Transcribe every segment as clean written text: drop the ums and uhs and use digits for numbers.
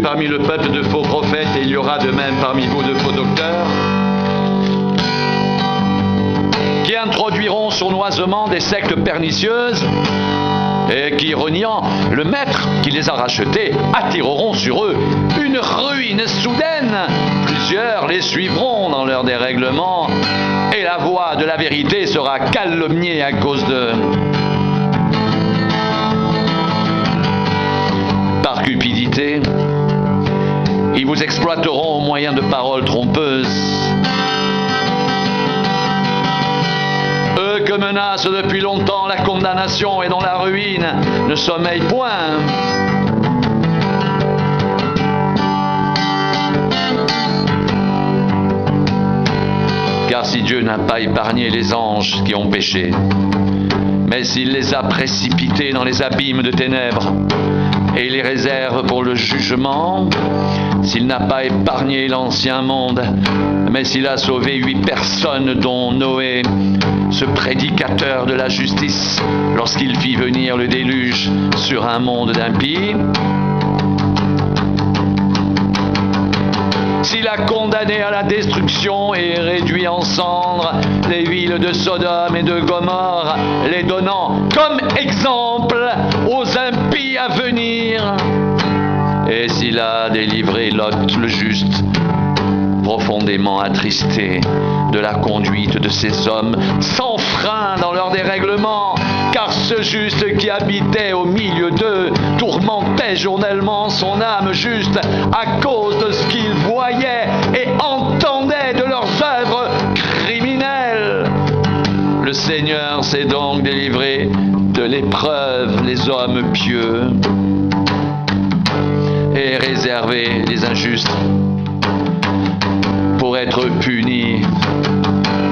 parmi le peuple de faux prophètes, et il y aura de même parmi vous de faux docteurs, qui introduiront sournoisement des sectes pernicieuses et qui, reniant le maître qui les a rachetés, attireront sur eux une ruine soudaine. Plusieurs les suivront dans leur dérèglement et la voie de la vérité sera calomniée à cause d'eux. Par cupidité, ils vous exploiteront au moyen de paroles trompeuses. Eux que menace depuis longtemps la condamnation et dont la ruine ne sommeille point. Car si Dieu n'a pas épargné les anges qui ont péché, mais s'il les a précipités dans les abîmes de ténèbres et les réserve pour le jugement, s'il n'a pas épargné l'ancien monde, mais s'il a sauvé 8 personnes dont Noé, ce prédicateur de la justice, lorsqu'il fit venir le déluge sur un monde d'impies, s'il a condamné à la destruction et réduit en cendres les villes de Sodome et de Gomorrhe, les donnant comme exemple aux impies à venir, et s'il a délivré Lot le juste, profondément attristé de la conduite de ces hommes sans frein dans leur dérèglement, car ce juste qui habitait au milieu d'eux tourmentait journellement son âme juste à cause de ce qu'il voyait et entendait de leurs œuvres criminelles. Le Seigneur s'est donc délivré de l'épreuve les hommes pieux et réservé les injustes pour être punis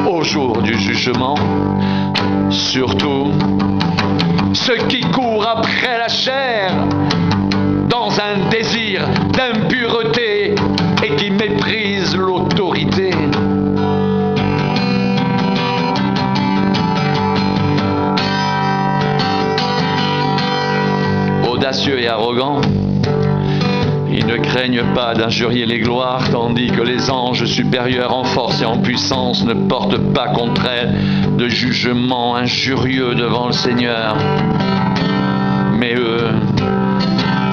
au jour du jugement. Surtout ceux qui courent après la chair dans un désir d'impureté et qui méprisent l'autorité. Audacieux et arrogants, ils ne craignent pas d'injurier les gloires, tandis que les anges supérieurs en force et en puissance ne portent pas contre elles de jugement injurieux devant le Seigneur. Mais eux,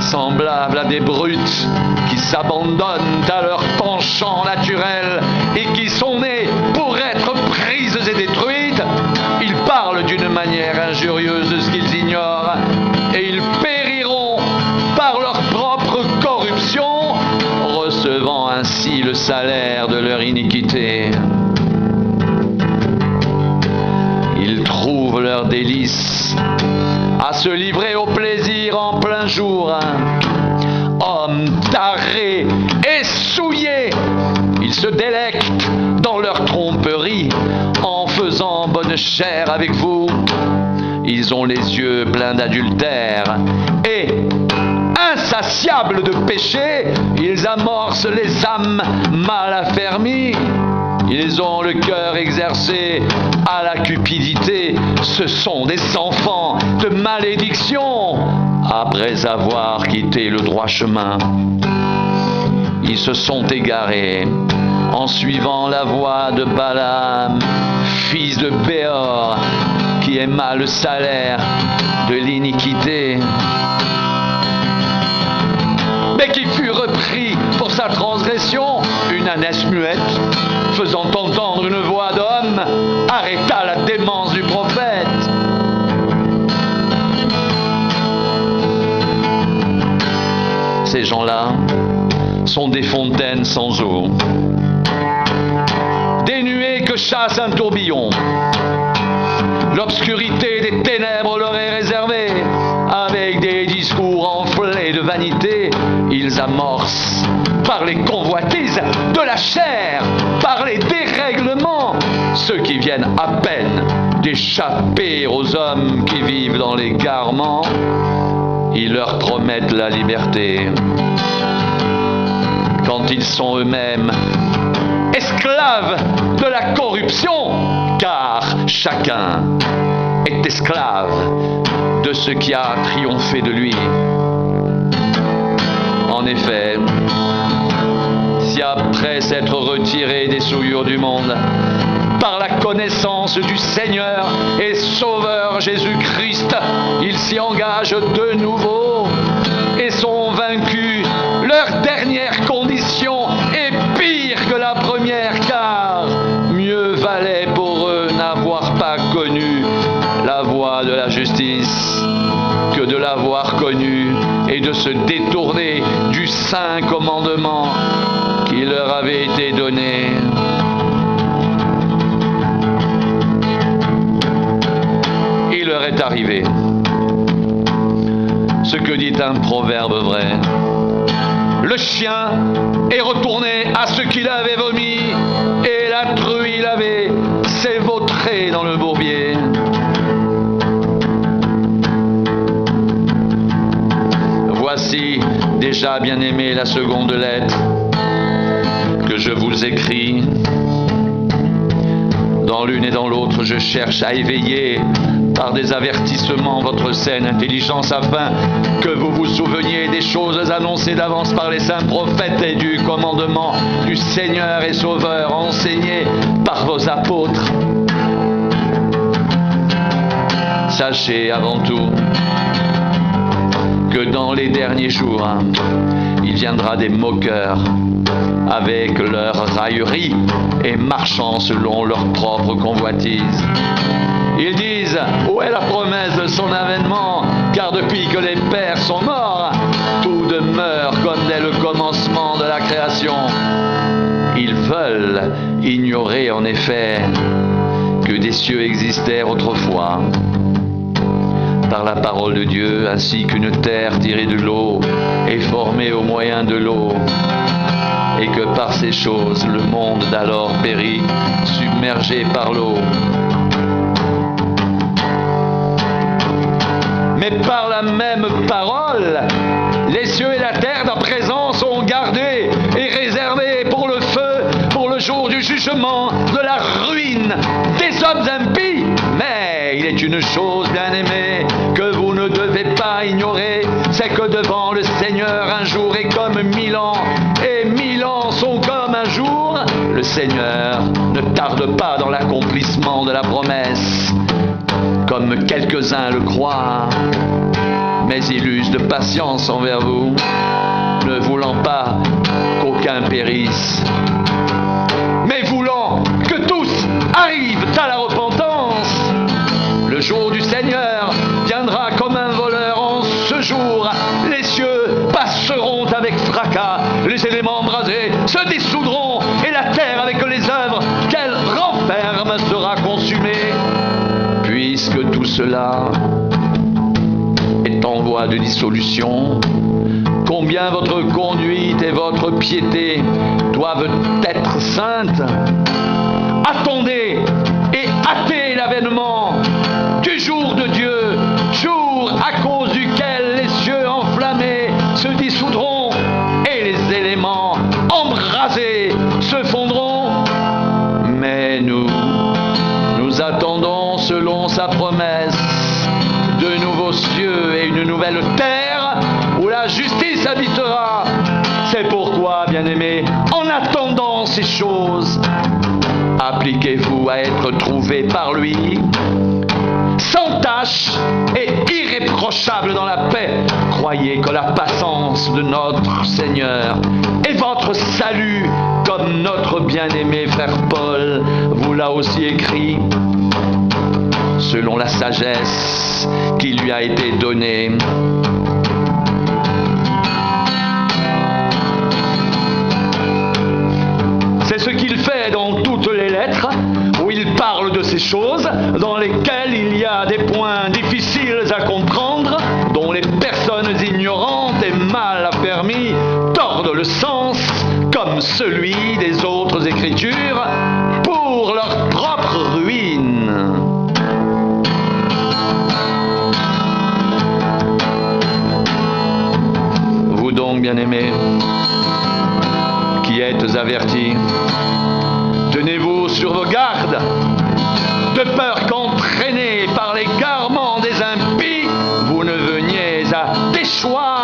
semblables à des brutes qui s'abandonnent à leur penchant naturel et qui sont nés pour être prises et détruites, ils parlent d'une manière injurieuse de ce qu'ils ignorent et ils périront par leur propre corruption, recevant ainsi le salaire de leur iniquité. Ils trouvent leur délice à se livrer au plaisir en plein jour. Hommes tarés et souillés, ils se délectent dans leur tromperie en faisant bonne chère avec vous. Ils ont les yeux pleins d'adultère et, insatiables de péché, ils amorcent les âmes mal affermies. Ils ont le cœur exercé à la cupidité. Ce sont des enfants de malédiction. Après avoir quitté le droit chemin, ils se sont égarés en suivant la voie de Balaam, fils de Béor, qui aima le salaire de l'iniquité, mais qui fut repris pour sa transgression. Une ânesse muette, faisant entendre une voix d'homme, arrêta la démence du prophète. Ces gens-là sont des fontaines sans eau, des nuées que chasse un tourbillon. L'obscurité des ténèbres leur est réservée. Avec des discours enflés de vanité, ils amorcent par les convoitises de la chair, par les dérèglements, ceux qui viennent à peine d'échapper aux hommes qui vivent dans les garements. Ils leur promettent la liberté quand ils sont eux-mêmes esclaves de la corruption, car chacun est esclave de ce qui a triomphé de lui. En effet, si après s'être retiré des souillures du monde, par la connaissance du Seigneur et Sauveur Jésus-Christ, ils s'y engagent de nouveau et sont vaincus, leur dernière condition est pire que la première, car mieux valait pour eux n'avoir pas connu la voie de la justice que de l'avoir connue et de se détourner du saint commandement qui leur avait été donné. Il leur est arrivé ce que dit un proverbe vrai. Le chien est retourné à ce qu'il avait vomi et la truie s'est vautrée dans le bourbier. Voici déjà, bien-aimés, la seconde lettre que je vous écris. Dans l'une et dans l'autre, je cherche à éveiller par des avertissements votre saine intelligence, afin que vous vous souveniez des choses annoncées d'avance par les saints prophètes et du commandement du Seigneur et Sauveur enseigné par vos apôtres. Sachez avant tout que dans les derniers jours, il viendra des moqueurs avec leur raillerie et marchant selon leur propre convoitise. Ils disent, où est la promesse de son avènement? Car depuis que les pères sont morts, tout demeure comme dès le commencement de la création. Ils veulent ignorer en effet que des cieux existèrent autrefois par la parole de Dieu, ainsi qu'une terre tirée de l'eau est formée au moyen de l'eau, et que par ces choses le monde d'alors périt, submergé par l'eau. Mais par la même parole, les cieux et la terre d'à présent sont gardés et réservés pour le feu, pour le jour du jugement, de la ruine des hommes impies. Mais il est une chose, bien-aimée, que vous ne devez pas ignorer, c'est que devant le Seigneur, un jour est comme 1000 ans, et 1000 ans sont comme un jour. Le Seigneur ne tarde pas dans l'accomplissement de la promesse, comme quelques-uns le croient, mais il use de patience envers vous, ne voulant pas qu'aucun périsse, mais voulant que tous arrivent à la repentance. Le jour du Seigneur viendra comme un voleur. En ce jour, les cieux passeront avec fracas, les éléments embrasés se dissoudront, et la terre avec les œuvres qu'elle renferme sera consumée. Puisque tout cela est en voie de dissolution, combien votre conduite et votre piété doivent être saintes. Attendez et hâtez l'avènement du jour de Dieu, jour à cause duquel les cieux enflammés se dissoudront et les éléments embrasés se fondront. Mais nous attendons selon sa promesse de nouveaux cieux et une nouvelle terre où la justice habitera. C'est pourquoi, bien-aimés, en attendant ces choses, appliquez-vous à être trouvés par lui, sans tache et irréprochable dans la paix. Croyez que la patience de notre Seigneur est votre salut, comme notre bien-aimé frère Paul vous l'a aussi écrit, selon la sagesse qui lui a été donnée. C'est ce qu'il fait dans toutes les lettres, où il parle de ces choses, dans lesquelles il y a des points difficiles à comprendre, dont les personnes ignorantes et mal affermies tordent le sens, comme celui des autres Écritures, pour leur propre ruine. Vous donc, bien-aimés, qui êtes avertis, tenez-vous sur vos gardes, de peur qu'entraînés par les garements des impies, vous ne veniez à déchoir